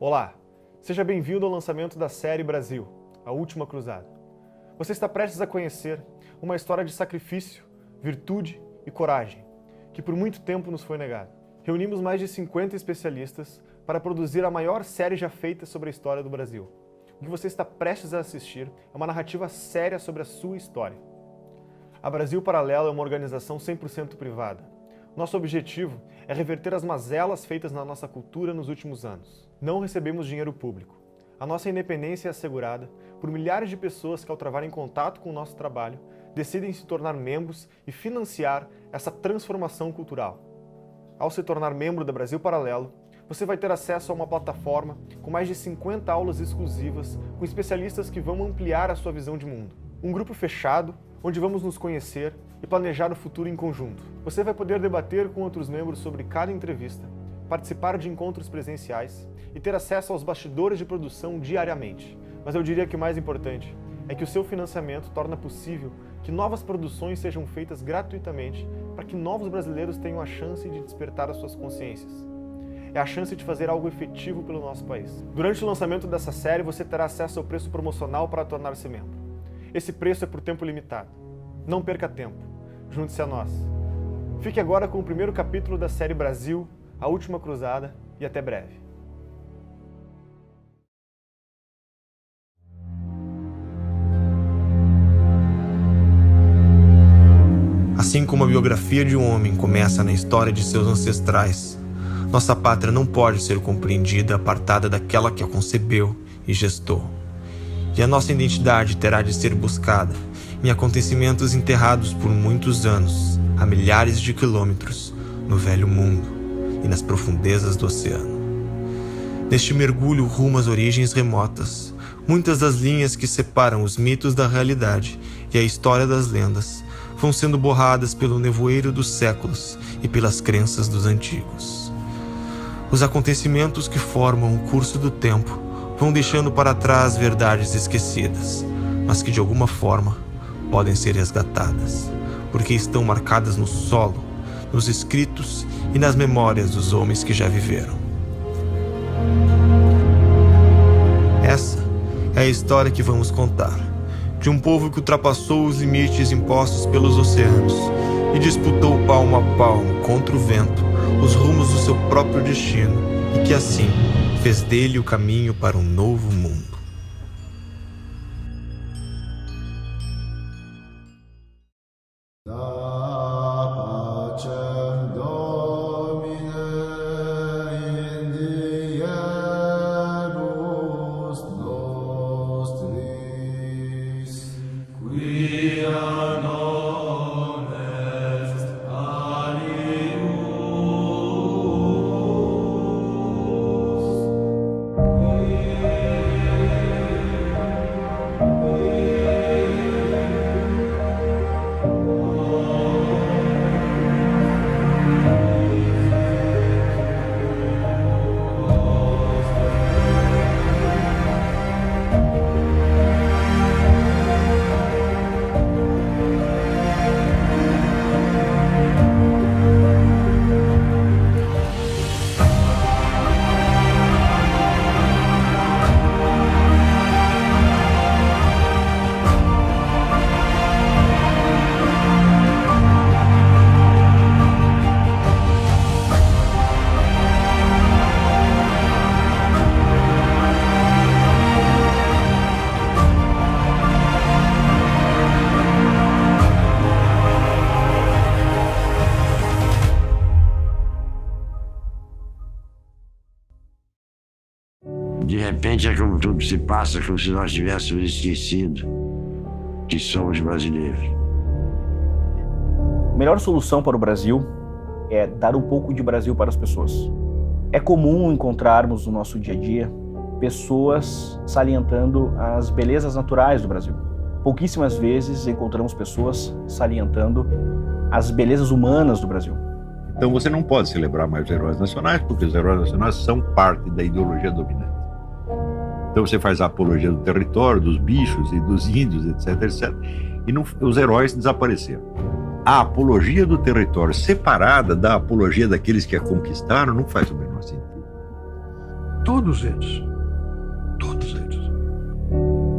Olá, seja bem-vindo ao lançamento da série Brasil, A Última Cruzada. Você está prestes a conhecer uma história de sacrifício, virtude e coragem, que por muito tempo nos foi negada. Reunimos mais de 50 especialistas para produzir a maior série já feita sobre a história do Brasil. O que você está prestes a assistir é uma narrativa séria sobre a sua história. A Brasil Paralelo é uma organização 100% privada. Nosso objetivo é reverter as mazelas feitas na nossa cultura nos últimos anos. Não recebemos dinheiro público. A nossa independência é assegurada por milhares de pessoas que, ao travarem contato com o nosso trabalho, decidem se tornar membros e financiar essa transformação cultural. Ao se tornar membro da Brasil Paralelo, você vai ter acesso a uma plataforma com mais de 50 aulas exclusivas com especialistas que vão ampliar a sua visão de mundo. Um grupo fechado, onde vamos nos conhecer e planejar o futuro em conjunto. Você vai poder debater com outros membros sobre cada entrevista, participar de encontros presenciais e ter acesso aos bastidores de produção diariamente. Mas eu diria que o mais importante é que o seu financiamento torna possível que novas produções sejam feitas gratuitamente para que novos brasileiros tenham a chance de despertar as suas consciências. É a chance de fazer algo efetivo pelo nosso país. Durante o lançamento dessa série, você terá acesso ao preço promocional para tornar-se membro. Esse preço é por tempo limitado. Não perca tempo. Junte-se a nós. Fique agora com o primeiro capítulo da série Brasil, A Última Cruzada, e até breve. Assim como a biografia de um homem começa na história de seus ancestrais, nossa pátria não pode ser compreendida apartada daquela que a concebeu e gestou. E a nossa identidade terá de ser buscada em acontecimentos enterrados por muitos anos, a milhares de quilômetros, no velho mundo e nas profundezas do oceano. Neste mergulho rumo às origens remotas, muitas das linhas que separam os mitos da realidade e a história das lendas vão sendo borradas pelo nevoeiro dos séculos e pelas crenças dos antigos. Os acontecimentos que formam o curso do tempo vão deixando para trás verdades esquecidas, mas que de alguma forma podem ser resgatadas, porque estão marcadas no solo, nos escritos e nas memórias dos homens que já viveram. Essa é a história que vamos contar, de um povo que ultrapassou os limites impostos pelos oceanos e disputou palmo a palmo contra o vento os rumos do seu próprio destino e que assim fez dele o caminho para um novo mundo. De repente é como tudo se passa, como se nós tivéssemos esquecido que somos brasileiros. A melhor solução para o Brasil é dar um pouco de Brasil para as pessoas. É comum encontrarmos no nosso dia a dia pessoas salientando as belezas naturais do Brasil. Pouquíssimas vezes encontramos pessoas salientando as belezas humanas do Brasil. Então você não pode celebrar mais os heróis nacionais, porque os heróis nacionais são parte da ideologia dominante. Então você faz a apologia do território, dos bichos e dos índios, etc, etc. E não, os heróis desapareceram. A apologia do território separada da apologia daqueles que a conquistaram não faz o menor sentido. todos eles,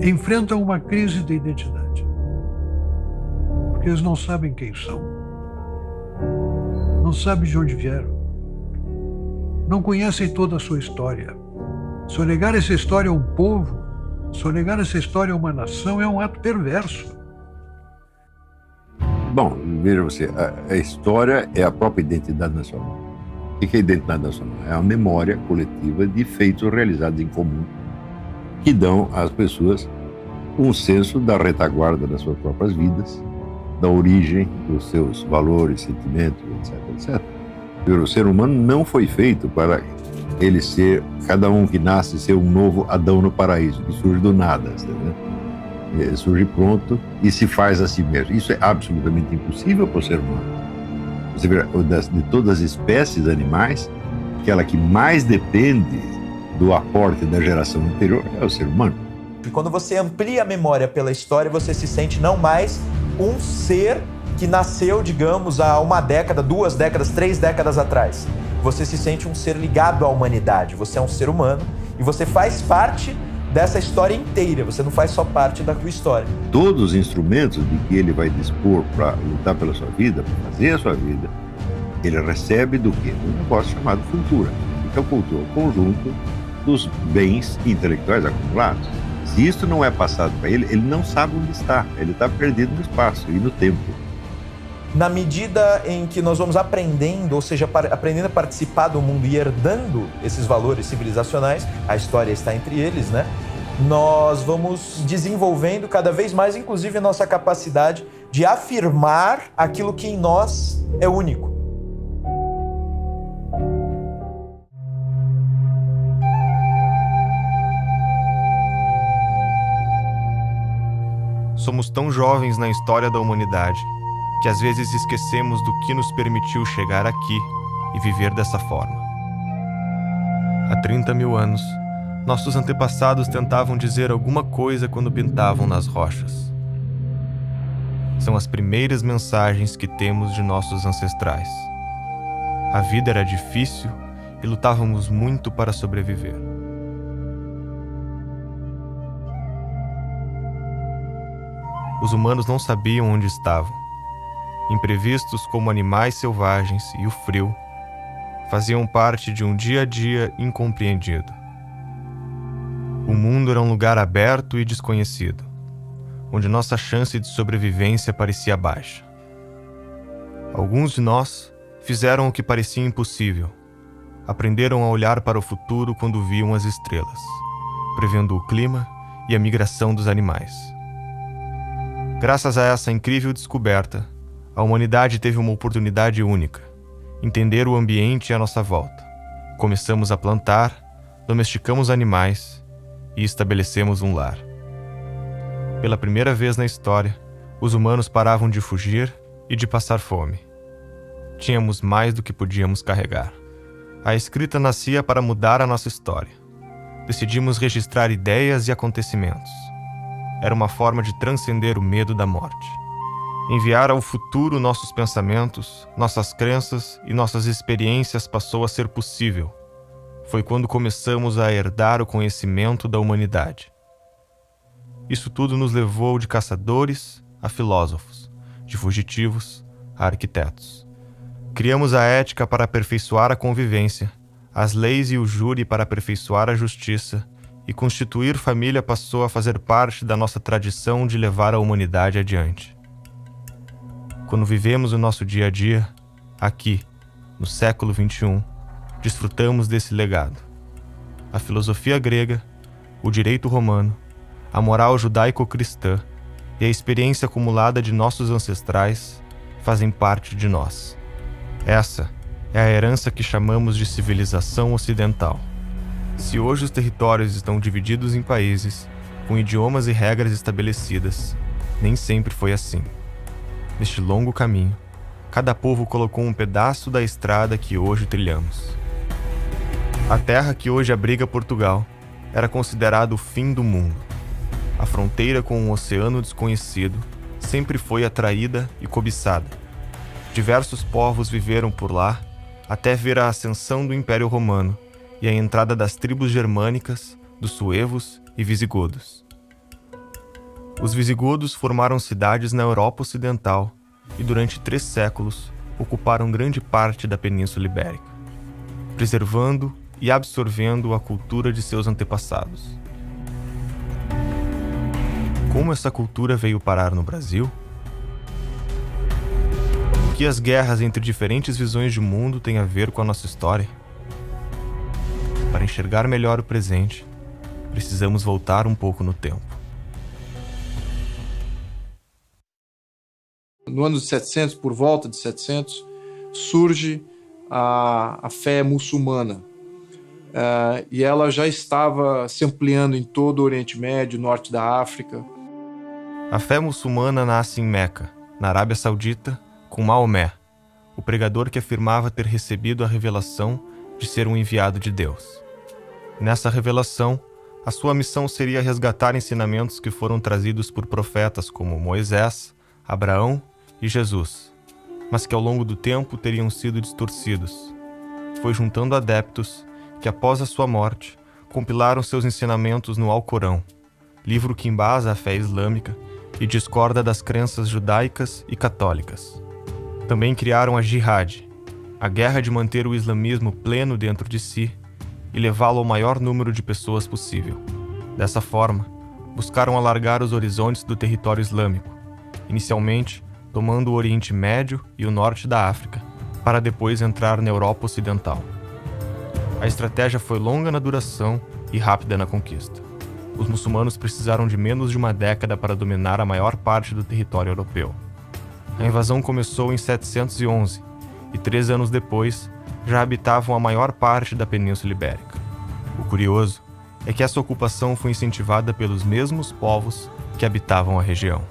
enfrentam uma crise de identidade. Porque eles não sabem quem são, não sabem de onde vieram, não conhecem toda a sua história. Sonegar essa história a um povo, sonegar essa história a uma nação é um ato perverso. Bom, veja você, a história é a própria identidade nacional. O que é identidade nacional? É a memória coletiva de feitos realizados em comum que dão às pessoas um senso da retaguarda das suas próprias vidas, da origem dos seus valores, sentimentos, etc. O ser humano não foi feito para ele ser, cada um que nasce, ser um novo Adão no paraíso, que surge do nada, né? Surge pronto e se faz a si mesmo. Isso é absolutamente impossível para o ser humano. Você vê, de todas as espécies animais, aquela que mais depende do aporte da geração anterior é o ser humano. E quando você amplia a memória pela história, você se sente não mais um ser que nasceu, digamos, há 1 década, 2 décadas, 3 décadas atrás. Você se sente um ser ligado à humanidade. Você é um ser humano e você faz parte dessa história inteira. Você não faz só parte da tua história. Todos os instrumentos de que ele vai dispor para lutar pela sua vida, para fazer a sua vida, ele recebe do quê? Um negócio chamado cultura. Então, cultura é o conjunto dos bens intelectuais acumulados. Se isso não é passado para ele, ele não sabe onde está. Ele está perdido no espaço e no tempo. Na medida em que nós vamos aprendendo, ou seja, aprendendo a participar do mundo e herdando esses valores civilizacionais, a história está entre eles, né? Nós vamos desenvolvendo cada vez mais, inclusive, a nossa capacidade de afirmar aquilo que em nós é único. Somos tão jovens na história da humanidade que às vezes esquecemos do que nos permitiu chegar aqui e viver dessa forma. Há 30 mil anos, nossos antepassados tentavam dizer alguma coisa quando pintavam nas rochas. São as primeiras mensagens que temos de nossos ancestrais. A vida era difícil e lutávamos muito para sobreviver. Os humanos não sabiam onde estavam. Imprevistos como animais selvagens e o frio faziam parte de um dia a dia incompreendido. O mundo era um lugar aberto e desconhecido, onde nossa chance de sobrevivência parecia baixa. Alguns de nós fizeram o que parecia impossível. Aprenderam a olhar para o futuro quando viam as estrelas, prevendo o clima e a migração dos animais. Graças a essa incrível descoberta, a humanidade teve uma oportunidade única: entender o ambiente à nossa volta. Começamos a plantar, domesticamos animais e estabelecemos um lar. Pela primeira vez na história, os humanos paravam de fugir e de passar fome. Tínhamos mais do que podíamos carregar. A escrita nascia para mudar a nossa história. Decidimos registrar ideias e acontecimentos. Era uma forma de transcender o medo da morte. Enviar ao futuro nossos pensamentos, nossas crenças e nossas experiências passou a ser possível. Foi quando começamos a herdar o conhecimento da humanidade. Isso tudo nos levou de caçadores a filósofos, de fugitivos a arquitetos. Criamos a ética para aperfeiçoar a convivência, as leis e o júri para aperfeiçoar a justiça, e constituir família passou a fazer parte da nossa tradição de levar a humanidade adiante. Quando vivemos o nosso dia a dia, aqui, no século XXI, desfrutamos desse legado. A filosofia grega, o direito romano, a moral judaico-cristã e a experiência acumulada de nossos ancestrais fazem parte de nós. Essa é a herança que chamamos de civilização ocidental. Se hoje os territórios estão divididos em países, com idiomas e regras estabelecidas, nem sempre foi assim. Neste longo caminho, cada povo colocou um pedaço da estrada que hoje trilhamos. A terra que hoje abriga Portugal era considerada o fim do mundo. A fronteira com um oceano desconhecido sempre foi atraída e cobiçada. Diversos povos viveram por lá até ver a ascensão do Império Romano e a entrada das tribos germânicas, dos suevos e visigodos. Os visigodos formaram cidades na Europa Ocidental e durante 3 séculos ocuparam grande parte da Península Ibérica, preservando e absorvendo a cultura de seus antepassados. Como essa cultura veio parar no Brasil? O que as guerras entre diferentes visões de mundo têm a ver com a nossa história? Para enxergar melhor o presente, precisamos voltar um pouco no tempo. No ano de 700, por volta de 700, surge a fé muçulmana. E ela já estava se ampliando em todo o Oriente Médio, norte da África. A fé muçulmana nasce em Meca, na Arábia Saudita, com Maomé, o pregador que afirmava ter recebido a revelação de ser um enviado de Deus. Nessa revelação, a sua missão seria resgatar ensinamentos que foram trazidos por profetas como Moisés, Abraão e Jesus, mas que ao longo do tempo teriam sido distorcidos. Foi juntando adeptos que, após a sua morte, compilaram seus ensinamentos no Alcorão, livro que embasa a fé islâmica e discorda das crenças judaicas e católicas. Também criaram a Jihad, a guerra de manter o islamismo pleno dentro de si e levá-lo ao maior número de pessoas possível. Dessa forma, buscaram alargar os horizontes do território islâmico, inicialmente tomando o Oriente Médio e o norte da África, para depois entrar na Europa Ocidental. A estratégia foi longa na duração e rápida na conquista. Os muçulmanos precisaram de menos de uma década para dominar a maior parte do território europeu. A invasão começou em 711 e 3 anos depois já habitavam a maior parte da Península Ibérica. O curioso é que essa ocupação foi incentivada pelos mesmos povos que habitavam a região.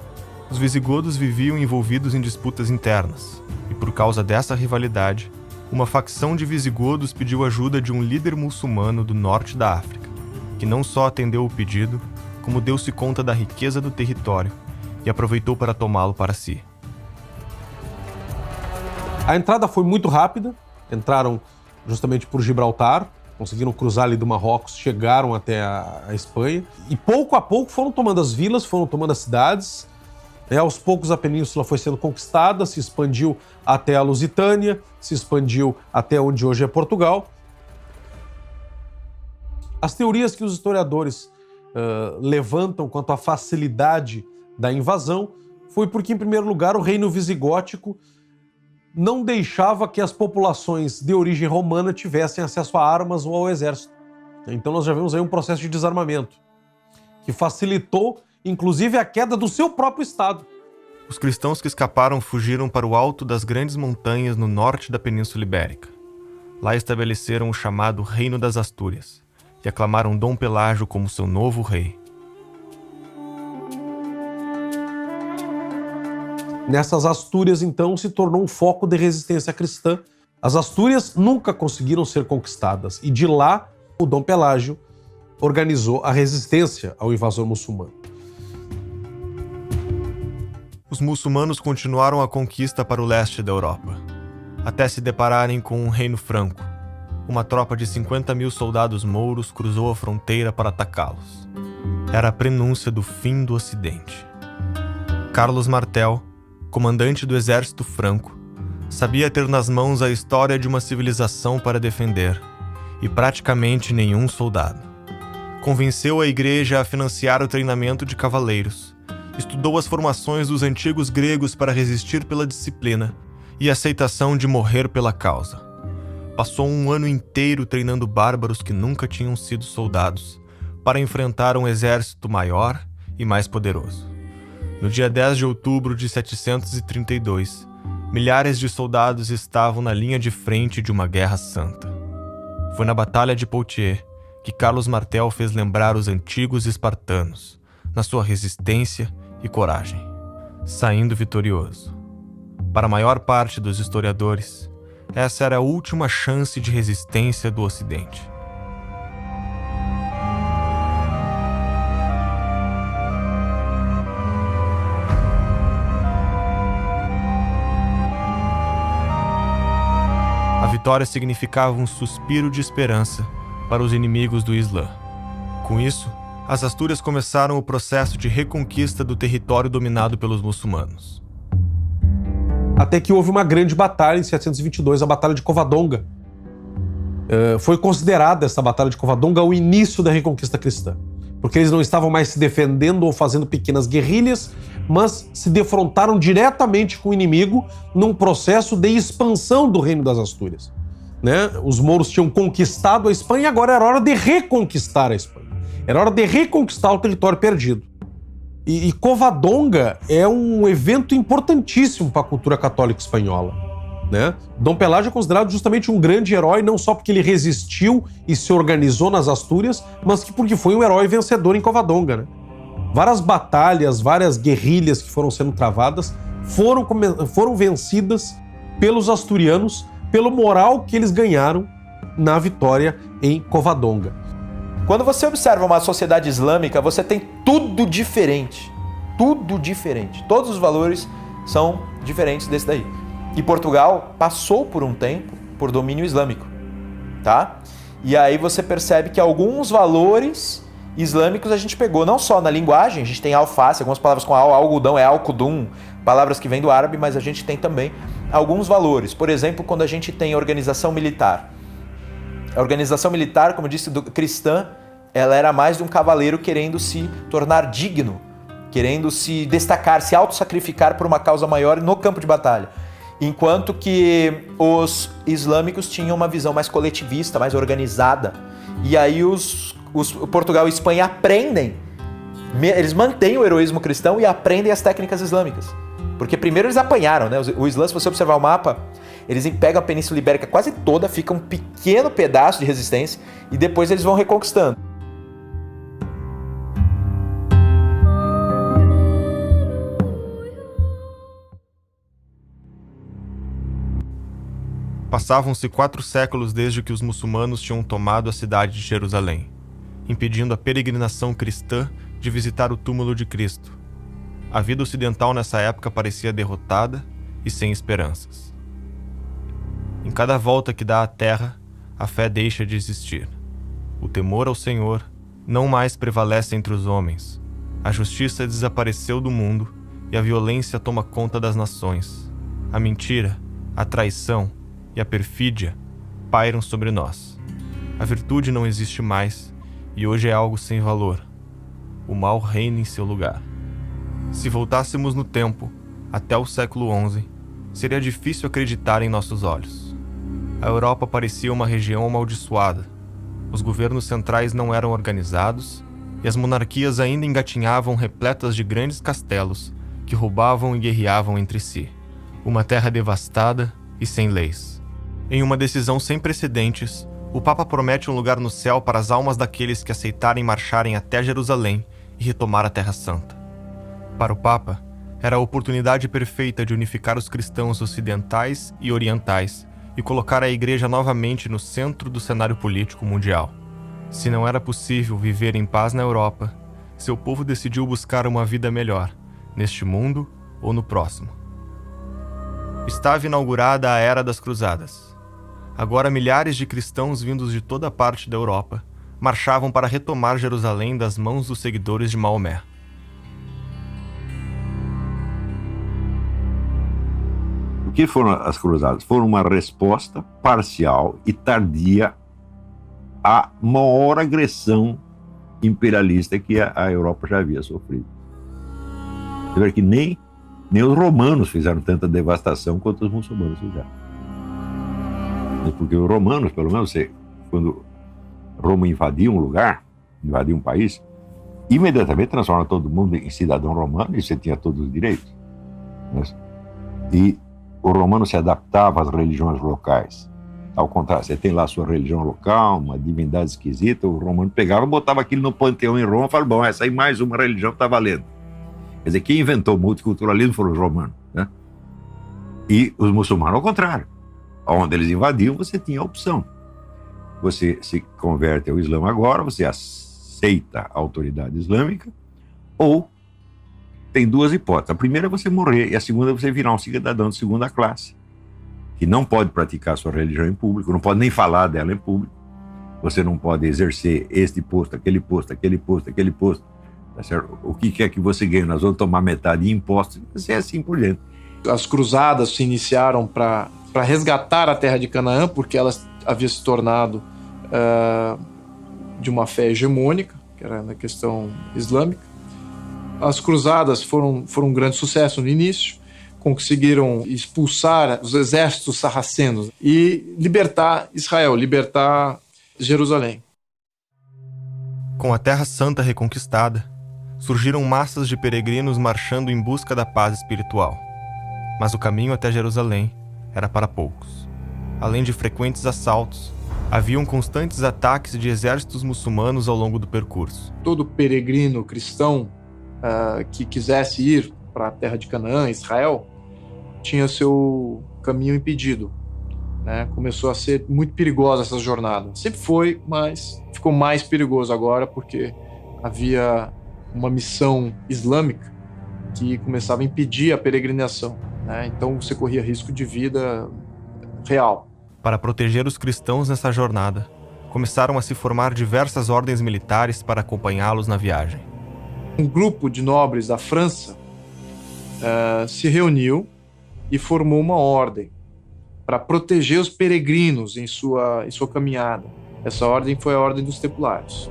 Os visigodos viviam envolvidos em disputas internas e, por causa dessa rivalidade, uma facção de visigodos pediu ajuda de um líder muçulmano do norte da África, que não só atendeu o pedido, como deu-se conta da riqueza do território e aproveitou para tomá-lo para si. A entrada foi muito rápida, entraram justamente por Gibraltar, conseguiram cruzar ali do Marrocos, chegaram até a Espanha e pouco a pouco foram tomando as vilas, foram tomando as cidades. Aos poucos a península foi sendo conquistada, se expandiu até a Lusitânia, se expandiu até onde hoje é Portugal. As teorias que os historiadores levantam quanto à facilidade da invasão foi porque, em primeiro lugar, o reino visigótico não deixava que as populações de origem romana tivessem acesso a armas ou ao exército. Então nós já vemos aí um processo de desarmamento que facilitou, inclusive, a queda do seu próprio Estado. Os cristãos que escaparam fugiram para o alto das grandes montanhas no norte da Península Ibérica. Lá estabeleceram o chamado Reino das Astúrias e aclamaram Dom Pelágio como seu novo rei. Nessas Astúrias, então, se tornou um foco de resistência cristã. As Astúrias nunca conseguiram ser conquistadas e de lá o Dom Pelágio organizou a resistência ao invasor muçulmano. Os muçulmanos continuaram a conquista para o leste da Europa, até se depararem com um reino franco. Uma tropa de 50.000 soldados mouros cruzou a fronteira para atacá-los. Era a prenúncia do fim do Ocidente. Carlos Martel, comandante do exército franco, sabia ter nas mãos a história de uma civilização para defender, e praticamente nenhum soldado. Convenceu a igreja a financiar o treinamento de cavaleiros, estudou as formações dos antigos gregos para resistir pela disciplina e a aceitação de morrer pela causa. Passou um ano inteiro treinando bárbaros que nunca tinham sido soldados para enfrentar um exército maior e mais poderoso. No dia 10 de outubro de 732, milhares de soldados estavam na linha de frente de uma guerra santa. Foi na Batalha de Poitiers que Carlos Martel fez lembrar os antigos espartanos, na sua resistência e coragem, saindo vitorioso. Para a maior parte dos historiadores, essa era a última chance de resistência do Ocidente. A vitória significava um suspiro de esperança para os inimigos do Islã. Com isso, as Astúrias começaram o processo de reconquista do território dominado pelos muçulmanos. Até que houve uma grande batalha em 722, a Batalha de Covadonga. Foi considerada essa Batalha de Covadonga o início da reconquista cristã, porque eles não estavam mais se defendendo ou fazendo pequenas guerrilhas, mas se defrontaram diretamente com o inimigo num processo de expansão do reino das Astúrias. Né? Os mouros tinham conquistado a Espanha e agora era hora de reconquistar a Espanha. Era hora de reconquistar o território perdido. E Covadonga é um evento importantíssimo para a cultura católica espanhola. Né? Dom Pelágio é considerado justamente um grande herói, não só porque ele resistiu e se organizou nas Astúrias, mas porque foi um herói vencedor em Covadonga. Né? Várias batalhas, várias guerrilhas que foram sendo travadas foram vencidas pelos asturianos, pelo moral que eles ganharam na vitória em Covadonga. Quando você observa uma sociedade islâmica, você tem tudo diferente. Tudo diferente. Todos os valores são diferentes desse daí. E Portugal passou por um tempo por domínio islâmico, tá? E aí você percebe que alguns valores islâmicos a gente pegou, não só na linguagem, a gente tem alface, algumas palavras com algodão é alcudum, palavras que vêm do árabe, mas a gente tem também alguns valores. Por exemplo, quando a gente tem organização militar. A organização militar, como eu disse, cristã, ela era mais de um cavaleiro querendo se tornar digno, querendo se destacar, se autossacrificar por uma causa maior no campo de batalha. Enquanto que os islâmicos tinham uma visão mais coletivista, mais organizada. E aí os Portugal e Espanha aprendem, eles mantêm o heroísmo cristão e aprendem as técnicas islâmicas. Porque primeiro eles apanharam, né? O Islã, se você observar o mapa, eles pegam a Península Ibérica quase toda, fica um pequeno pedaço de resistência e depois eles vão reconquistando. Passavam-se 4 séculos desde que os muçulmanos tinham tomado a cidade de Jerusalém, impedindo a peregrinação cristã de visitar o túmulo de Cristo. A vida ocidental nessa época parecia derrotada e sem esperanças. Em cada volta que dá à terra, a fé deixa de existir. O temor ao Senhor não mais prevalece entre os homens. A justiça desapareceu do mundo e a violência toma conta das nações. A mentira, a traição e a perfídia pairam sobre nós. A virtude não existe mais e hoje é algo sem valor. O mal reina em seu lugar. Se voltássemos no tempo, até o século XI, seria difícil acreditar em nossos olhos. A Europa parecia uma região amaldiçoada. Os governos centrais não eram organizados e as monarquias ainda engatinhavam repletas de grandes castelos que roubavam e guerreavam entre si. Uma terra devastada e sem leis. Em uma decisão sem precedentes, o Papa promete um lugar no céu para as almas daqueles que aceitarem marcharem até Jerusalém e retomar a Terra Santa. Para o Papa, era a oportunidade perfeita de unificar os cristãos ocidentais e orientais e colocar a Igreja novamente no centro do cenário político mundial. Se não era possível viver em paz na Europa, seu povo decidiu buscar uma vida melhor, neste mundo ou no próximo. Estava inaugurada a Era das Cruzadas. Agora milhares de cristãos vindos de toda parte da Europa marchavam para retomar Jerusalém das mãos dos seguidores de Maomé. O que foram as cruzadas? Foram uma resposta parcial e tardia à maior agressão imperialista que a Europa já havia sofrido. Você vê que nem os romanos fizeram tanta devastação quanto os muçulmanos fizeram. Porque os romanos, pelo menos, quando Roma invadia um lugar, invadia um país, imediatamente transforma todo mundo em cidadão romano e você tinha todos os direitos. E o romano se adaptava às religiões locais. Ao contrário, você tem lá a sua religião local, uma divindade esquisita, o romano pegava, botava aquilo no panteão em Roma e falava, bom, essa aí mais uma religião está valendo. Quer dizer, quem inventou o multiculturalismo foram os romanos, né? E os muçulmanos, ao contrário. Onde eles invadiam, você tinha a opção. Você se converte ao Islã agora, você aceita a autoridade islâmica, ou tem 2 hipóteses. A primeira é você morrer, e a segunda é você virar um cidadão de segunda classe, que não pode praticar sua religião em público, não pode nem falar dela em público, você não pode exercer este posto, aquele posto, aquele posto, aquele posto. Tá certo? O que é que você ganha? Nós vamos tomar metade de impostos, e assim por diante. As cruzadas se iniciaram para resgatar a terra de Canaã, porque ela havia se tornado de uma fé hegemônica, que era na questão islâmica. As cruzadas foram um grande sucesso no início, conseguiram expulsar os exércitos sarracenos e libertar Israel, libertar Jerusalém. Com a Terra Santa reconquistada, surgiram massas de peregrinos marchando em busca da paz espiritual. Mas o caminho até Jerusalém era para poucos. Além de frequentes assaltos, haviam constantes ataques de exércitos muçulmanos ao longo do percurso. Todo peregrino cristão que quisesse ir para a terra de Canaã, Israel, tinha seu caminho impedido. Né? Começou a ser muito perigosa essa jornada. Sempre foi, mas ficou mais perigoso agora porque havia uma missão islâmica que começava a impedir a peregrinação. Né? Então você corria risco de vida real. Para proteger os cristãos nessa jornada, começaram a se formar diversas ordens militares para acompanhá-los na viagem. Um grupo de nobres da França se reuniu e formou uma ordem para proteger os peregrinos em sua caminhada. Essa ordem foi a Ordem dos Templários.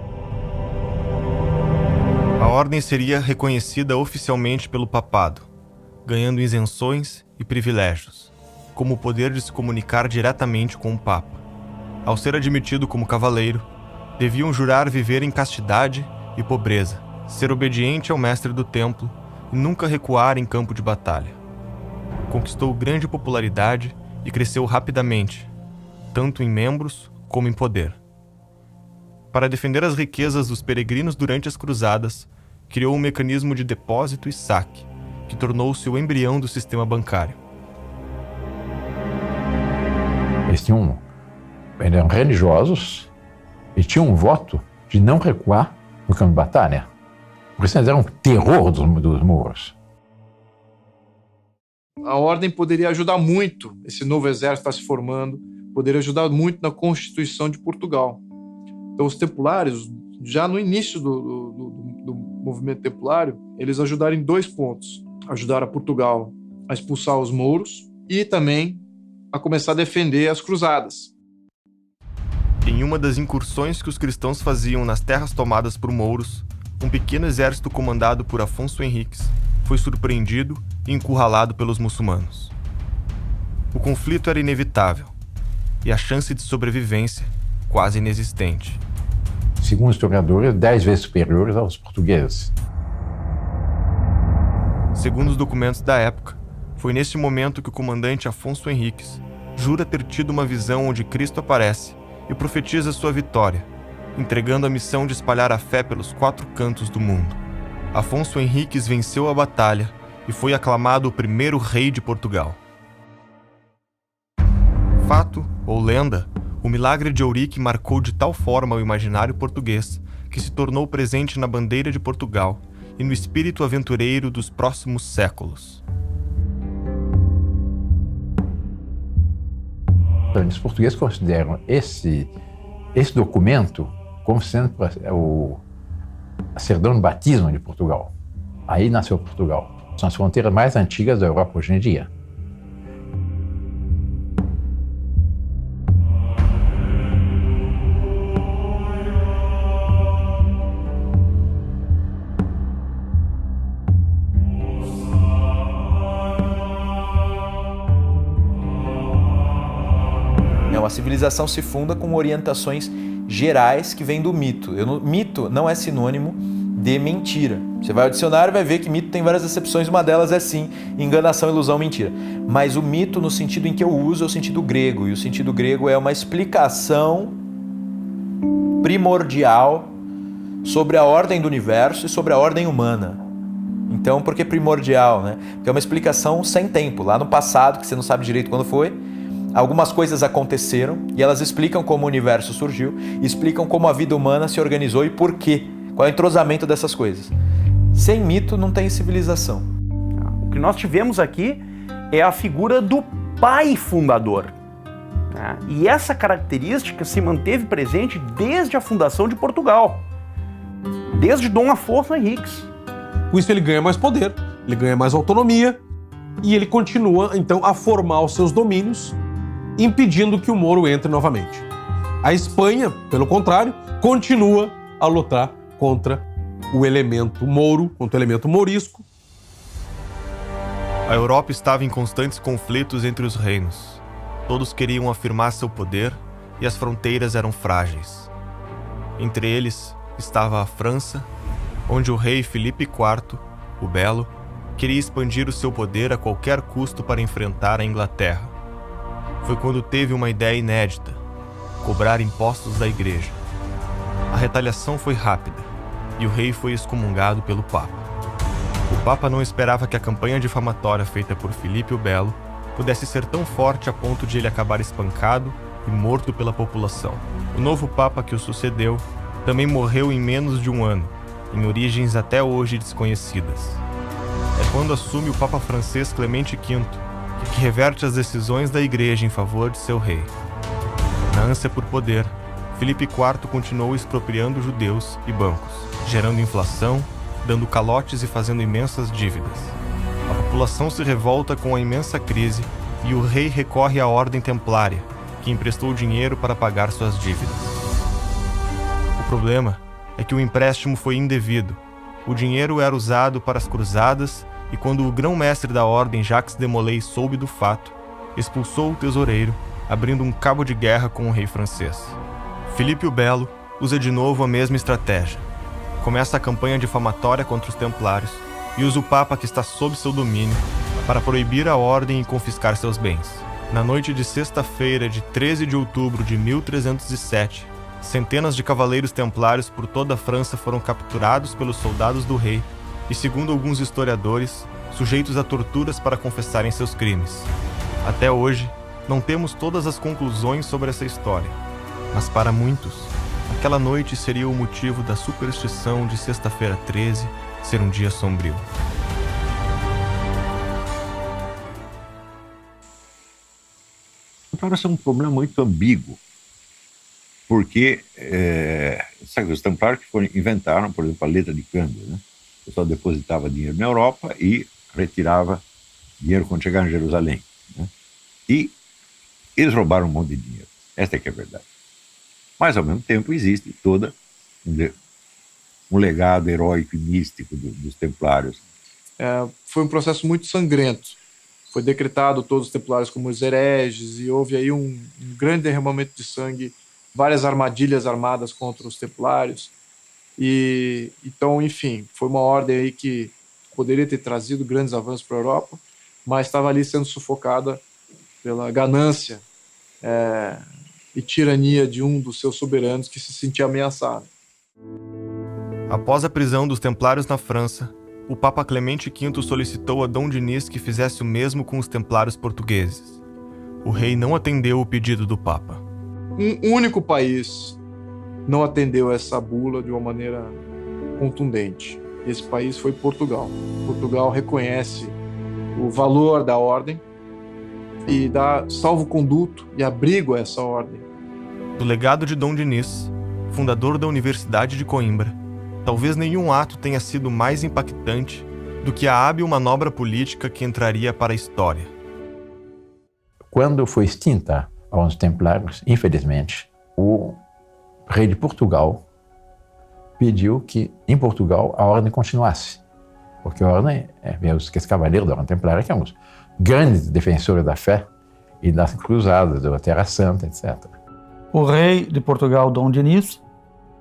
A ordem seria reconhecida oficialmente pelo papado, ganhando isenções e privilégios, como o poder de se comunicar diretamente com o Papa. Ao ser admitido como cavaleiro, deviam jurar viver em castidade e pobreza, ser obediente ao mestre do templo e nunca recuar em campo de batalha. Conquistou grande popularidade e cresceu rapidamente, tanto em membros como em poder. Para defender as riquezas dos peregrinos durante as cruzadas, criou um mecanismo de depósito e saque, que tornou-se o embrião do sistema bancário. Eles eram religiosos e tinham um voto de não recuar no campo de batalha. Porque eles eram um terror dos mouros. A ordem poderia ajudar muito, esse novo exército está se formando, poderia ajudar muito na Constituição de Portugal. Então os templários, já no início do movimento templário, eles ajudaram em 2 pontos. Ajudaram a Portugal a expulsar os mouros e também a começar a defender as cruzadas. Em uma das incursões que os cristãos faziam nas terras tomadas por mouros, um pequeno exército comandado por Afonso Henriques foi surpreendido e encurralado pelos muçulmanos. O conflito era inevitável e a chance de sobrevivência quase inexistente. Segundo os historiadores, 10 vezes superiores aos portugueses. Segundo os documentos da época, foi neste momento que o comandante Afonso Henriques jura ter tido uma visão onde Cristo aparece e profetiza sua vitória, entregando a missão de espalhar a fé pelos 4 cantos do mundo. Afonso Henriques venceu a batalha e foi aclamado o primeiro rei de Portugal. Fato ou lenda, o milagre de Ourique marcou de tal forma o imaginário português que se tornou presente na bandeira de Portugal e no espírito aventureiro dos próximos séculos. Os portugueses consideram esse documento como sendo a certidão de batismo de Portugal. Aí nasceu Portugal. São as fronteiras mais antigas da Europa hoje em dia. A civilização se funda com orientações gerais que vêm do mito. Mito não é sinônimo de mentira. Você vai ao dicionário e vai ver que mito tem várias acepções, uma delas é sim, enganação, ilusão, mentira. Mas o mito, no sentido em que eu uso, é o sentido grego, e o sentido grego é uma explicação primordial sobre a ordem do universo e sobre a ordem humana. Então, por que primordial, né? Porque é uma explicação sem tempo, lá no passado, que você não sabe direito quando foi. Algumas coisas aconteceram e elas explicam como o universo surgiu, explicam como a vida humana se organizou e por quê, qual é o entrosamento dessas coisas. Sem mito não tem civilização. O que nós tivemos aqui é a figura do pai fundador. né? E essa característica se manteve presente desde a fundação de Portugal, desde Dom Afonso Henriques. Com isso ele ganha mais poder, ele ganha mais autonomia e ele continua, então, a formar os seus domínios, impedindo que o Moro entre novamente. A Espanha, pelo contrário, continua a lutar contra o elemento Mouro, contra o elemento mourisco. A Europa estava em constantes conflitos entre os reinos. Todos queriam afirmar seu poder e as fronteiras eram frágeis. Entre eles estava a França, onde o rei Filipe IV, o Belo, queria expandir o seu poder a qualquer custo para enfrentar a Inglaterra. Foi quando teve uma ideia inédita: cobrar impostos da igreja. A retaliação foi rápida e o rei foi excomungado pelo Papa. O Papa não esperava que a campanha difamatória feita por Filipe o Belo pudesse ser tão forte a ponto de ele acabar espancado e morto pela população. O novo Papa que o sucedeu também morreu em menos de um ano, em origens até hoje desconhecidas. É quando assume o Papa francês Clemente V que reverte as decisões da Igreja em favor de seu rei. Na ânsia por poder, Filipe IV continuou expropriando judeus e bancos, gerando inflação, dando calotes e fazendo imensas dívidas. A população se revolta com a imensa crise e o rei recorre à Ordem Templária, que emprestou dinheiro para pagar suas dívidas. O problema é que o empréstimo foi indevido. O dinheiro era usado para as cruzadas e quando o grão-mestre da Ordem, Jacques de Molay, soube do fato, expulsou o tesoureiro, abrindo um cabo de guerra com o rei francês. Filipe o Belo usa de novo a mesma estratégia. Começa a campanha difamatória contra os templários e usa o Papa que está sob seu domínio para proibir a ordem e confiscar seus bens. Na noite de sexta-feira de 13 de outubro de 1307, centenas de cavaleiros templários por toda a França foram capturados pelos soldados do rei e, segundo alguns historiadores, sujeitos a torturas para confessarem seus crimes. Até hoje, não temos todas as conclusões sobre essa história, mas para muitos, aquela noite seria o motivo da superstição de sexta-feira 13 ser um dia sombrio. Então, esse é um problema muito ambíguo, porque os templários que inventaram, por exemplo, a letra de câmbio, né? O pessoal depositava dinheiro na Europa e retirava dinheiro quando chegava em Jerusalém, né? E eles roubaram um monte de dinheiro. Esta é que é a verdade. Mas, ao mesmo tempo, existe todo um legado heróico e místico dos templários. Foi um processo muito sangrento. Foi decretado todos os templários como os hereges e houve aí um grande derramamento de sangue, várias armadilhas armadas contra os templários. E então, enfim, foi uma ordem aí que poderia ter trazido grandes avanços para a Europa, mas estava ali sendo sufocada pela ganância e tirania de um dos seus soberanos que se sentia ameaçado. Após a prisão dos templários na França, o Papa Clemente V solicitou a Dom Dinis que fizesse o mesmo com os templários portugueses. O rei não atendeu o pedido do Papa. Um único país não atendeu essa bula de uma maneira contundente. Esse país foi Portugal. Portugal reconhece o valor da ordem e dá salvo-conduto e abrigo a essa ordem. Do legado de Dom Dinis, fundador da Universidade de Coimbra, talvez nenhum ato tenha sido mais impactante do que a hábil manobra política que entraria para a história. Quando foi extinta a Ordem dos Templários, infelizmente, o rei de Portugal pediu que, em Portugal, a ordem continuasse. Porque a ordem, os cavaleiros da Ordem Templária, que eram os grandes defensores da fé e das cruzadas, da Terra Santa, etc. O rei de Portugal, Dom Dinis,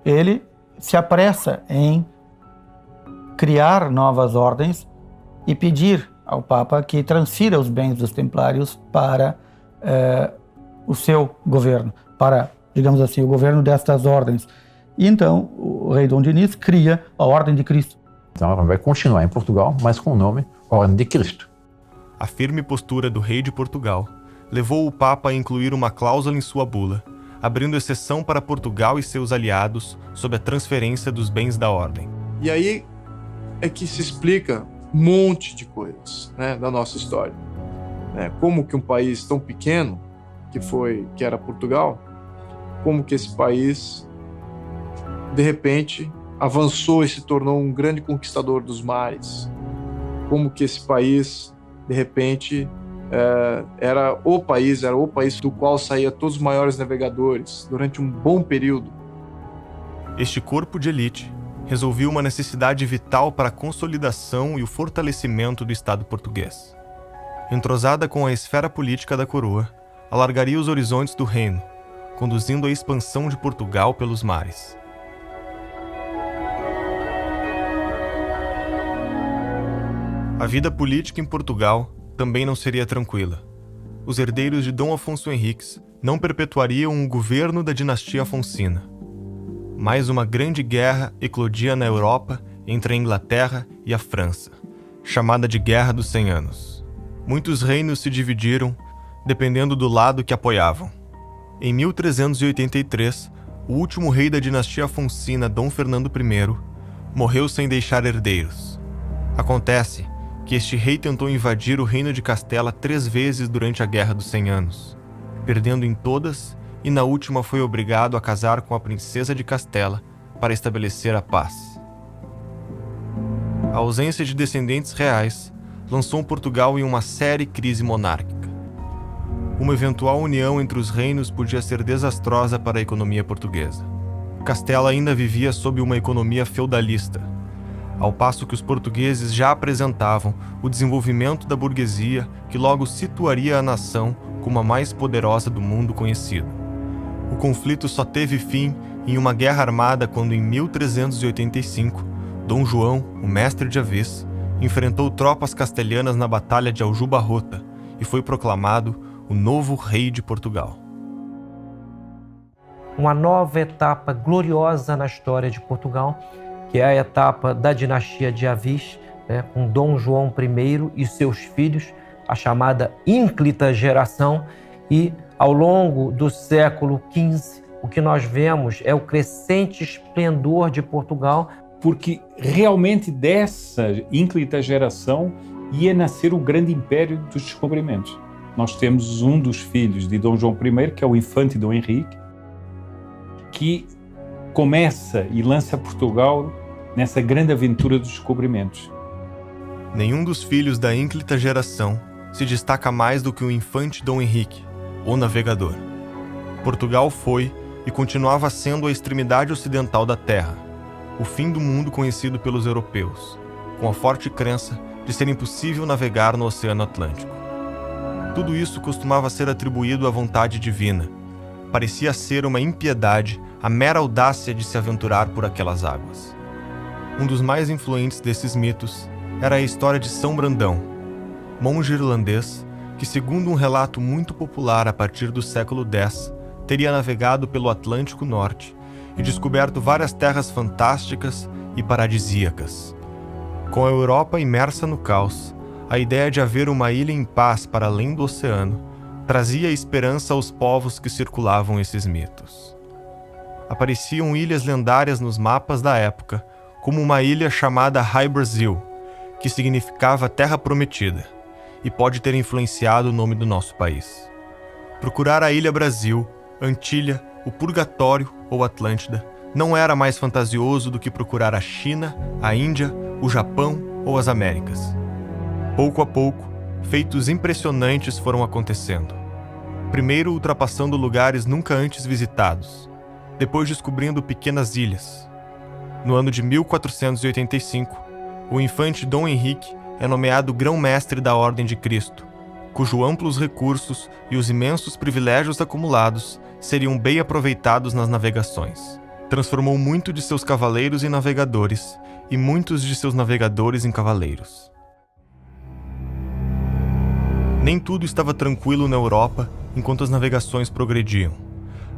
ele se apressa em criar novas ordens e pedir ao Papa que transfira os bens dos templários para o seu governo, para, digamos assim, o governo destas ordens. E então o rei Dom Dinis cria a Ordem de Cristo. Então ela vai continuar em Portugal, mas com o nome Ordem de Cristo. A firme postura do rei de Portugal levou o Papa a incluir uma cláusula em sua bula, abrindo exceção para Portugal e seus aliados sob a transferência dos bens da ordem. E aí é que se explica um monte de coisas, né, da nossa história. Como que um país tão pequeno que era Portugal, como que esse país, de repente, avançou e se tornou um grande conquistador dos mares. Como que esse país, de repente, era o país do qual saía todos os maiores navegadores durante um bom período. Este corpo de elite resolveu uma necessidade vital para a consolidação e o fortalecimento do Estado português. Entrosada com a esfera política da coroa, alargaria os horizontes do reino, conduzindo à expansão de Portugal pelos mares. A vida política em Portugal também não seria tranquila. Os herdeiros de Dom Afonso Henriques não perpetuariam o governo da dinastia Afonsina. Mais uma grande guerra eclodia na Europa entre a Inglaterra e a França, chamada de Guerra dos 100 Anos. Muitos reinos se dividiram, dependendo do lado que apoiavam. Em 1383, o último rei da dinastia Afonsina, Dom Fernando I, morreu sem deixar herdeiros. Acontece que este rei tentou invadir o reino de Castela 3 vezes durante a Guerra dos 100 Anos, perdendo em todas, e na última foi obrigado a casar com a princesa de Castela para estabelecer a paz. A ausência de descendentes reais lançou Portugal em uma séria crise monárquica. Uma eventual união entre os reinos podia ser desastrosa para a economia portuguesa. Castela ainda vivia sob uma economia feudalista, ao passo que os portugueses já apresentavam o desenvolvimento da burguesia que logo situaria a nação como a mais poderosa do mundo conhecido. O conflito só teve fim em uma guerra armada quando, em 1385, Dom João, o mestre de Avis, enfrentou tropas castelhanas na Batalha de Aljubarrota e foi proclamado o novo rei de Portugal. Uma nova etapa gloriosa na história de Portugal, que é a etapa da dinastia de Avis, com Dom João I e seus filhos, a chamada ínclita geração, e ao longo do século XV, o que nós vemos é o crescente esplendor de Portugal. Porque realmente dessa ínclita geração ia nascer o grande império dos descobrimentos. Nós temos um dos filhos de Dom João I, que é o infante Dom Henrique, que começa e lança Portugal nessa grande aventura dos descobrimentos. Nenhum dos filhos da ínclita geração se destaca mais do que o infante Dom Henrique, o navegador. Portugal foi e continuava sendo a extremidade ocidental da terra, o fim do mundo conhecido pelos europeus, com a forte crença de ser impossível navegar no Oceano Atlântico. Tudo isso costumava ser atribuído à vontade divina. Parecia ser uma impiedade a mera audácia de se aventurar por aquelas águas. Um dos mais influentes desses mitos era a história de São Brandão, monge irlandês que, segundo um relato muito popular a partir do século X, teria navegado pelo Atlântico Norte e descoberto várias terras fantásticas e paradisíacas. Com a Europa imersa no caos, a ideia de haver uma ilha em paz para além do oceano trazia esperança aos povos que circulavam esses mitos. Apareciam ilhas lendárias nos mapas da época, como uma ilha chamada High Brasil, que significava Terra Prometida, e pode ter influenciado o nome do nosso país. Procurar a Ilha Brasil, Antilha, o Purgatório ou Atlântida não era mais fantasioso do que procurar a China, a Índia, o Japão ou as Américas. Pouco a pouco, feitos impressionantes foram acontecendo. Primeiro ultrapassando lugares nunca antes visitados, depois descobrindo pequenas ilhas. No ano de 1485, o infante Dom Henrique é nomeado grão-mestre da Ordem de Cristo, cujos amplos recursos e os imensos privilégios acumulados seriam bem aproveitados nas navegações. Transformou muito de seus cavaleiros em navegadores e muitos de seus navegadores em cavaleiros. Nem tudo estava tranquilo na Europa enquanto as navegações progrediam.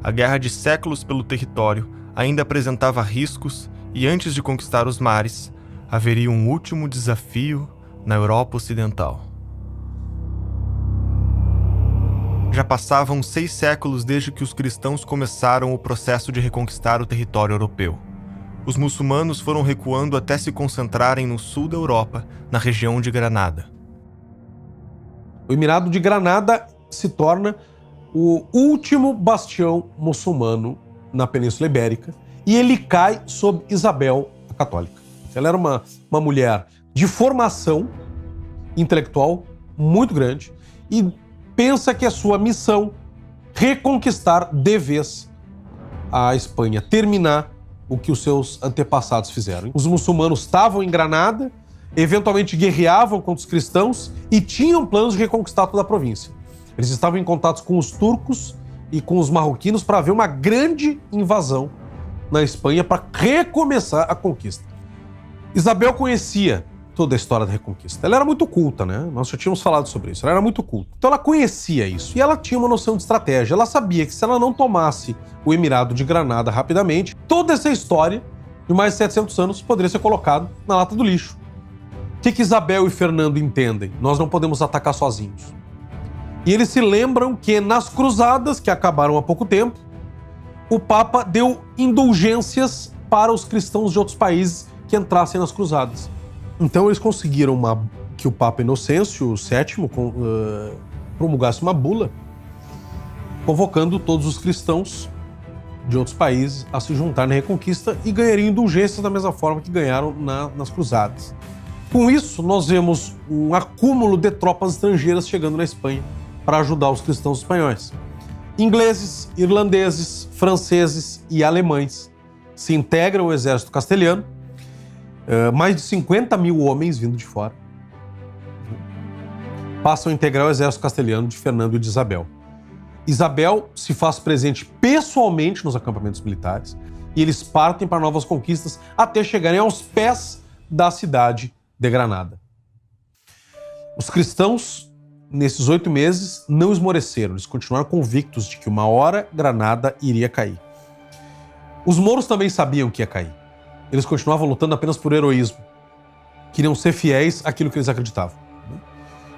A guerra de séculos pelo território ainda apresentava riscos e, antes de conquistar os mares, haveria um último desafio na Europa Ocidental. Já passavam 6 séculos desde que os cristãos começaram o processo de reconquistar o território europeu. Os muçulmanos foram recuando até se concentrarem no sul da Europa, na região de Granada. O Emirado de Granada se torna o último bastião muçulmano na Península Ibérica, e ele cai sob Isabel a Católica. Ela era uma mulher de formação intelectual muito grande e pensa que a sua missão reconquistar de vez a Espanha, terminar o que os seus antepassados fizeram. Os muçulmanos estavam em Granada, eventualmente guerreavam contra os cristãos e tinham planos de reconquistar toda a província. Eles estavam em contato com os turcos e com os marroquinos para haver uma grande invasão na Espanha para recomeçar a conquista. Isabel conhecia toda a história da Reconquista. Ela era muito culta, né? Nós já tínhamos falado sobre isso. Ela era muito culta. Então ela conhecia isso e ela tinha uma noção de estratégia. Ela sabia que se ela não tomasse o Emirado de Granada rapidamente, toda essa história de mais de 700 anos poderia ser colocada na lata do lixo. O que Isabel e Fernando entendem? Nós não podemos atacar sozinhos. E eles se lembram que nas cruzadas, que acabaram há pouco tempo, o Papa deu indulgências para os cristãos de outros países que entrassem nas cruzadas. Então eles conseguiram que o Papa Inocêncio VII promulgasse uma bula convocando todos os cristãos de outros países a se juntar na Reconquista e ganhariam indulgências da mesma forma que ganharam nas cruzadas. Com isso, nós vemos um acúmulo de tropas estrangeiras chegando na Espanha para ajudar os cristãos espanhóis. Ingleses, irlandeses, franceses e alemães se integram ao exército castelhano. Mais de 50 mil homens vindo de fora passam a integrar o exército castelhano de Fernando e de Isabel. Isabel se faz presente pessoalmente nos acampamentos militares e eles partem para novas conquistas até chegarem aos pés da cidade de Granada. Os cristãos, nesses 8 meses, não esmoreceram, eles continuaram convictos de que uma hora Granada iria cair. Os mouros também sabiam que ia cair. Eles continuavam lutando apenas por heroísmo. Queriam ser fiéis àquilo que eles acreditavam.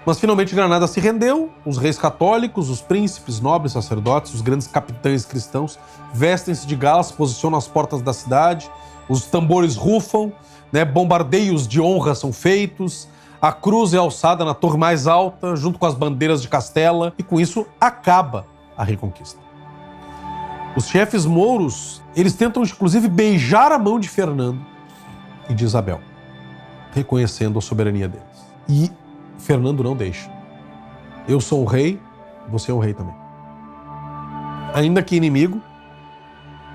Mas finalmente Granada se rendeu, os reis católicos, os príncipes, nobres, sacerdotes, os grandes capitães cristãos vestem-se de galas, se posicionam às portas da cidade, os tambores rufam, bombardeios de honra são feitos, a cruz é alçada na torre mais alta, junto com as bandeiras de Castela, e com isso acaba a Reconquista. Os chefes mouros, eles tentam inclusive beijar a mão de Fernando e de Isabel, reconhecendo a soberania deles. E Fernando não deixa. Eu sou um rei, você é um rei também. Ainda que inimigo,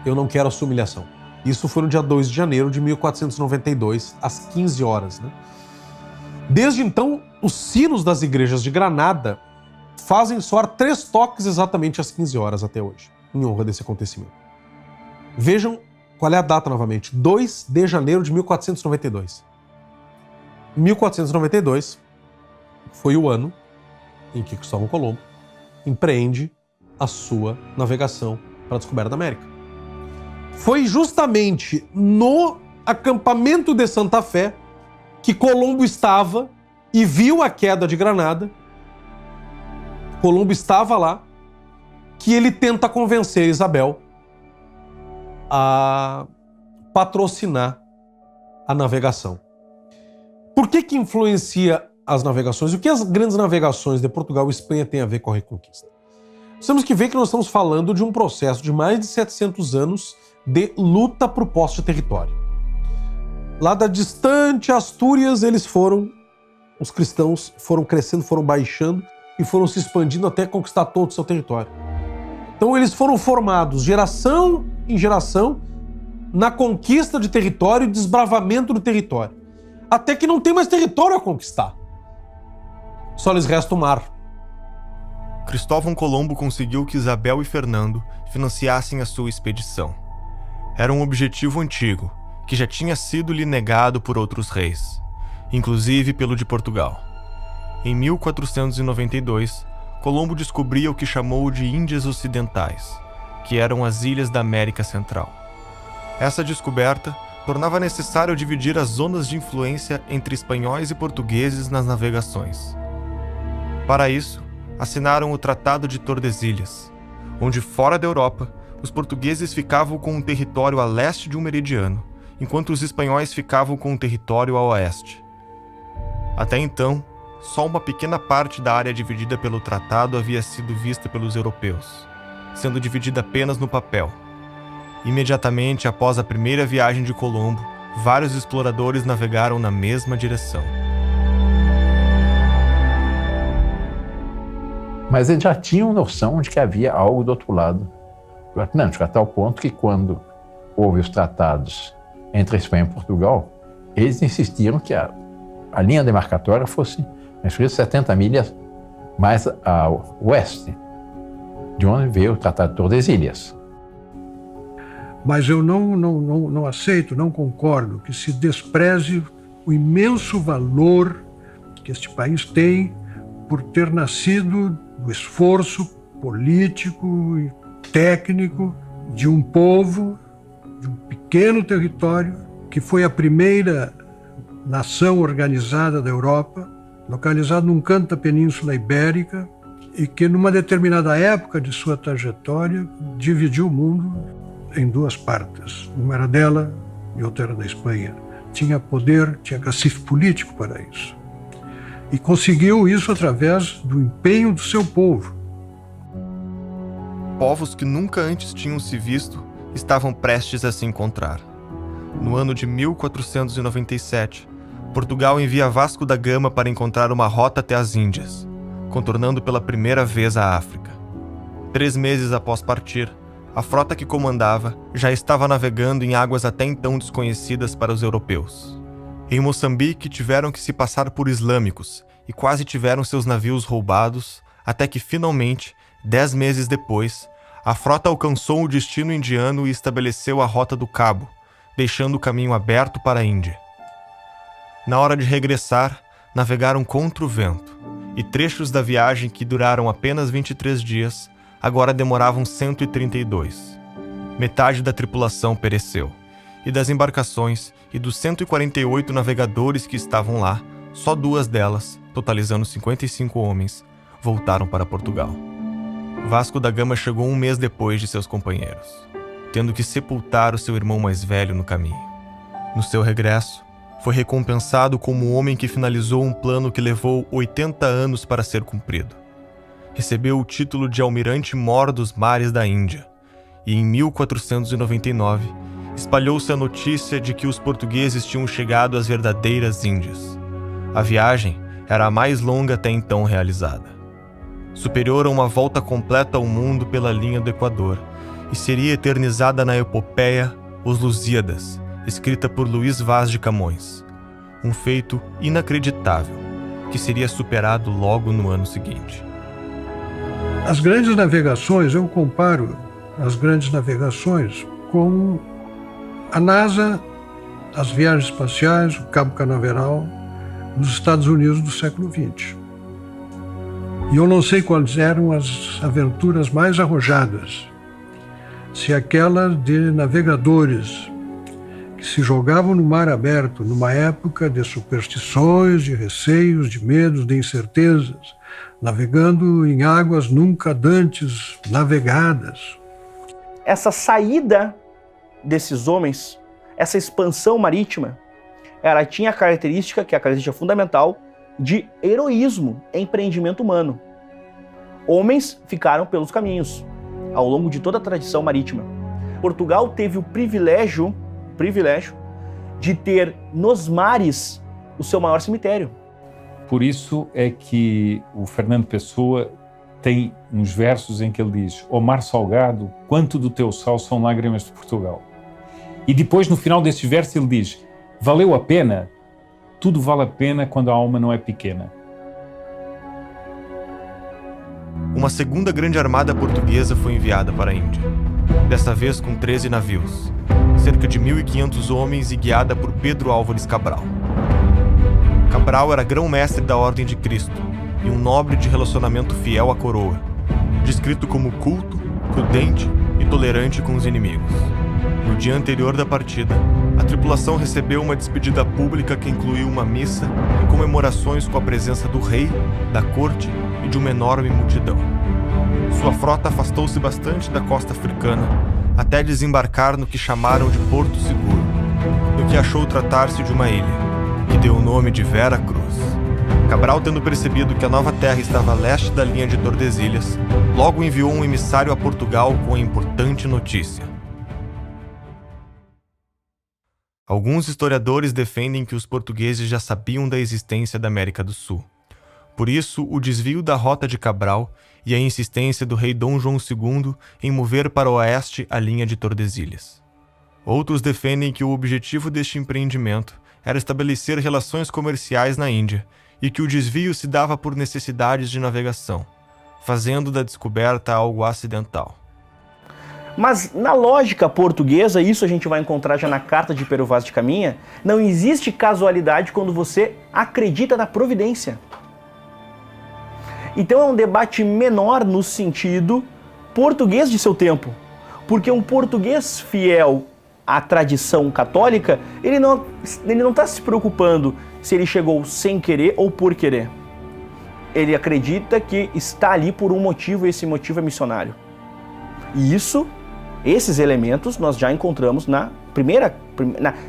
eu não quero a sua humilhação. Isso foi no dia 2 de janeiro de 1492, às 15 horas. Desde então, os sinos das igrejas de Granada fazem soar 3 toques exatamente às 15 horas até hoje, em honra desse acontecimento. Vejam qual é a data novamente, 2 de janeiro de 1492. 1492 foi o ano em que Cristóvão Colombo empreende a sua navegação para a descoberta da América. Foi justamente no acampamento de Santa Fé que Colombo estava e viu a queda de Granada. Colombo estava lá, que ele tenta convencer Isabel a patrocinar a navegação. Por que influencia as navegações? O que as grandes navegações de Portugal e Espanha têm a ver com a Reconquista? Temos que ver que nós estamos falando de um processo de mais de 700 anos de luta por posse de território. Lá da distante Astúrias, os cristãos foram crescendo, foram baixando e foram se expandindo até conquistar todo o seu território. Então eles foram formados geração em geração na conquista de território e desbravamento do território. Até que não tem mais território a conquistar. Só lhes resta o mar. Cristóvão Colombo conseguiu que Isabel e Fernando financiassem a sua expedição. Era um objetivo antigo, que já tinha sido lhe negado por outros reis, inclusive pelo de Portugal. Em 1492, Colombo descobria o que chamou de Índias Ocidentais, que eram as ilhas da América Central. Essa descoberta tornava necessário dividir as zonas de influência entre espanhóis e portugueses nas navegações. Para isso, assinaram o Tratado de Tordesilhas, onde fora da Europa, os portugueses ficavam com um território a leste de um meridiano, enquanto os espanhóis ficavam com um território a oeste. Até então, só uma pequena parte da área dividida pelo tratado havia sido vista pelos europeus, sendo dividida apenas no papel. Imediatamente após a primeira viagem de Colombo, vários exploradores navegaram na mesma direção. Mas eles já tinham noção de que havia algo do outro lado do Atlântico, a tal ponto que quando houve os tratados entre a Espanha e Portugal, eles insistiram que a linha demarcatória fosse 70 milhas mais ao oeste, de onde veio o Tratado de Tordesilhas. Mas eu não aceito, não concordo que se despreze o imenso valor que este país tem por ter nascido do esforço político e técnico de um povo, de um pequeno território, que foi a primeira nação organizada da Europa, localizado num canto da Península Ibérica, e que numa determinada época de sua trajetória dividiu o mundo em duas partes. Uma era dela e outra era da Espanha. Tinha poder, tinha cacife político para isso. E conseguiu isso através do empenho do seu povo. Povos que nunca antes tinham se visto estavam prestes a se encontrar. No ano de 1497, Portugal envia Vasco da Gama para encontrar uma rota até as Índias, contornando pela primeira vez a África. 3 meses após partir, a frota que comandava já estava navegando em águas até então desconhecidas para os europeus. Em Moçambique, tiveram que se passar por islâmicos e quase tiveram seus navios roubados, até que finalmente, 10 meses depois, a frota alcançou o destino indiano e estabeleceu a Rota do Cabo, deixando o caminho aberto para a Índia. Na hora de regressar, navegaram contra o vento, e trechos da viagem que duraram apenas 23 dias, agora demoravam 132. Metade da tripulação pereceu, e das embarcações e dos 148 navegadores que estavam lá, só 2 delas, totalizando 55 homens, voltaram para Portugal. Vasco da Gama chegou 1 mês depois de seus companheiros, tendo que sepultar o seu irmão mais velho no caminho. No seu regresso, foi recompensado como o homem que finalizou um plano que levou 80 anos para ser cumprido. Recebeu o título de Almirante-Mor dos Mares da Índia, e em 1499 espalhou-se a notícia de que os portugueses tinham chegado às verdadeiras Índias. A viagem era a mais longa até então realizada, superior a uma volta completa ao mundo pela linha do Equador, e seria eternizada na epopeia Os Lusíadas, escrita por Luís Vaz de Camões. Um feito inacreditável, que seria superado logo no ano seguinte. As grandes navegações, eu comparo as grandes navegações com a NASA, as viagens espaciais, o Cabo Canaveral, nos Estados Unidos do século XX. E eu não sei quais eram as aventuras mais arrojadas. Se aquela de navegadores que se jogavam no mar aberto numa época de superstições, de receios, de medos, de incertezas, navegando em águas nunca dantes navegadas. Essa saída desses homens, essa expansão marítima, ela tinha a característica, que é a característica fundamental, de heroísmo, empreendimento humano. Homens ficaram pelos caminhos, ao longo de toda a tradição marítima. Portugal teve o privilégio de ter nos mares o seu maior cemitério. Por isso é que o Fernando Pessoa tem uns versos em que ele diz: ó mar salgado, quanto do teu sal são lágrimas de Portugal. E depois, no final desses versos, ele diz: valeu a pena? Tudo vale a pena quando a alma não é pequena. Uma segunda grande armada portuguesa foi enviada para a Índia, desta vez com 13 navios, cerca de 1.500 homens e guiada por Pedro Álvares Cabral. Cabral era grão-mestre da Ordem de Cristo e um nobre de relacionamento fiel à coroa, descrito como culto, prudente e tolerante com os inimigos. No dia anterior da partida, a tripulação recebeu uma despedida pública que incluiu uma missa e comemorações com a presença do rei, da corte e de uma enorme multidão. Sua frota afastou-se bastante da costa africana, até desembarcar no que chamaram de Porto Seguro, no que achou tratar-se de uma ilha, que deu o nome de Vera Cruz. Cabral, tendo percebido que a nova terra estava a leste da linha de Tordesilhas, logo enviou um emissário a Portugal com a importante notícia. Alguns historiadores defendem que os portugueses já sabiam da existência da América do Sul. Por isso, o desvio da rota de Cabral e a insistência do rei Dom João II em mover para o oeste a linha de Tordesilhas. Outros defendem que o objetivo deste empreendimento era estabelecer relações comerciais na Índia e que o desvio se dava por necessidades de navegação, fazendo da descoberta algo acidental. Mas na lógica portuguesa, isso a gente vai encontrar já na Carta de Pero Vaz de Caminha, não existe casualidade quando você acredita na providência. Então é um debate menor no sentido português de seu tempo, porque um português fiel à tradição católica, ele não está se preocupando se ele chegou sem querer ou por querer. Ele acredita que está ali por um motivo e esse motivo é missionário. E esses elementos nós já encontramos na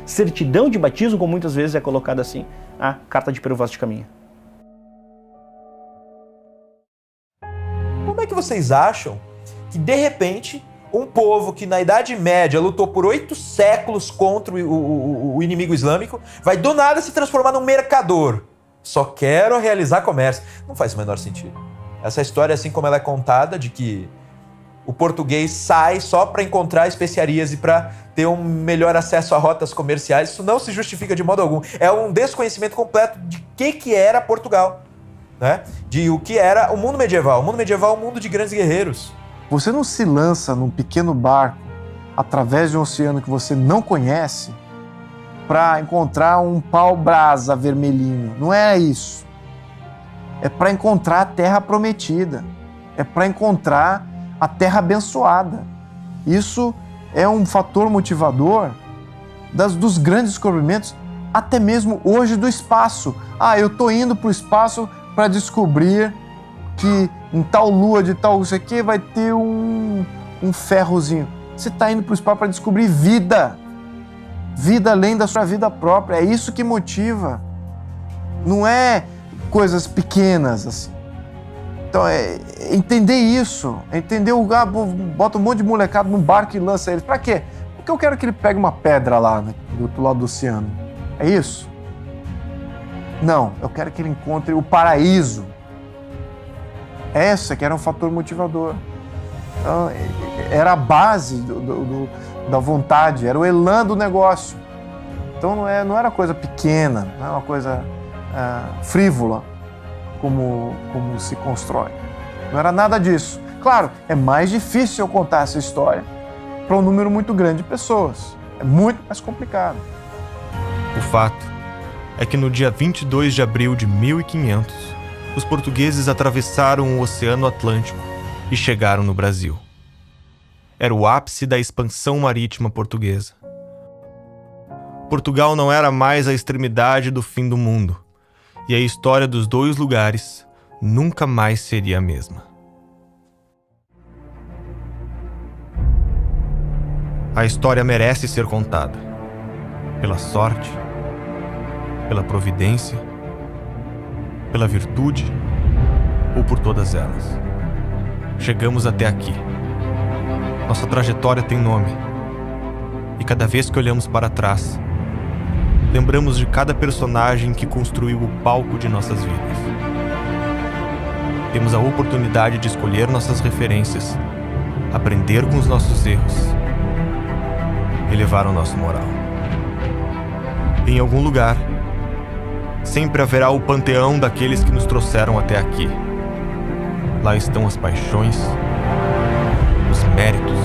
certidão de batismo, como muitas vezes é colocada assim, a Carta de Pero Vaz de Caminha. Como é que vocês acham que, de repente, um povo que na Idade Média lutou por 8 séculos contra o inimigo islâmico vai do nada se transformar num mercador? Só quero realizar comércio. Não faz o menor sentido. Essa história, assim como ela é contada, de que o português sai só para encontrar especiarias e para ter um melhor acesso a rotas comerciais, isso não se justifica de modo algum. É um desconhecimento completo de que era Portugal, né? De o que era o mundo medieval. O mundo medieval é um mundo de grandes guerreiros. Você não se lança num pequeno barco através de um oceano que você não conhece para encontrar um pau-brasa vermelhinho. Não é isso. É para encontrar a terra prometida. É para encontrar a terra abençoada. Isso é um fator motivador dos grandes descobrimentos, até mesmo hoje do espaço. Eu estou indo para o espaço para descobrir que em tal lua de tal isso aqui vai ter um ferrozinho. Você está indo para o espaço para descobrir vida. Vida além da sua vida própria. É isso que motiva. Não é coisas pequenas assim. Então, entender isso, entender bota um monte de molecada num barco e lança eles. Pra quê? Porque eu quero que ele pegue uma pedra lá, né, do outro lado do oceano. É isso? Não, eu quero que ele encontre o paraíso. Essa que era um fator motivador. Então, era a base da vontade, era o elan do negócio. Então não era coisa pequena, não é uma coisa frívola. Como se constrói. Não era nada disso. Claro, é mais difícil eu contar essa história para um número muito grande de pessoas. É muito mais complicado. O fato é que no dia 22 de abril de 1500, os portugueses atravessaram o Oceano Atlântico e chegaram no Brasil. Era o ápice da expansão marítima portuguesa. Portugal não era mais a extremidade do fim do mundo. E a história dos dois lugares nunca mais seria a mesma. A história merece ser contada. Pela sorte, pela providência, pela virtude ou por todas elas. Chegamos até aqui. Nossa trajetória tem nome. E cada vez que olhamos para trás, lembramos de cada personagem que construiu o palco de nossas vidas. Temos a oportunidade de escolher nossas referências, aprender com os nossos erros, elevar o nosso moral. Em algum lugar, sempre haverá o panteão daqueles que nos trouxeram até aqui. Lá estão as paixões, os méritos,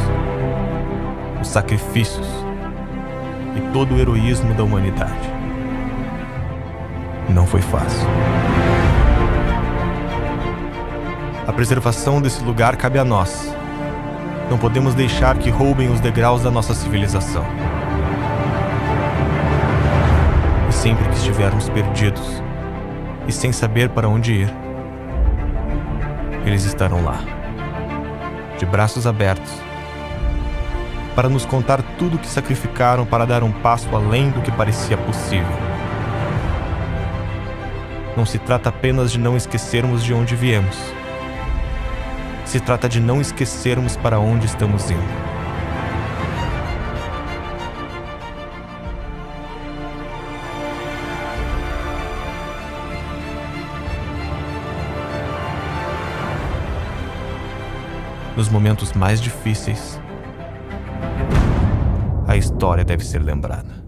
os sacrifícios e todo o heroísmo da humanidade. Não foi fácil. A preservação desse lugar cabe a nós. Não podemos deixar que roubem os degraus da nossa civilização. E sempre que estivermos perdidos e sem saber para onde ir, eles estarão lá, de braços abertos, para nos contar tudo o que sacrificaram para dar um passo além do que parecia possível. não se trata apenas de não esquecermos de onde viemos. Se trata de não esquecermos para onde estamos indo. Nos momentos mais difíceis, a história deve ser lembrada.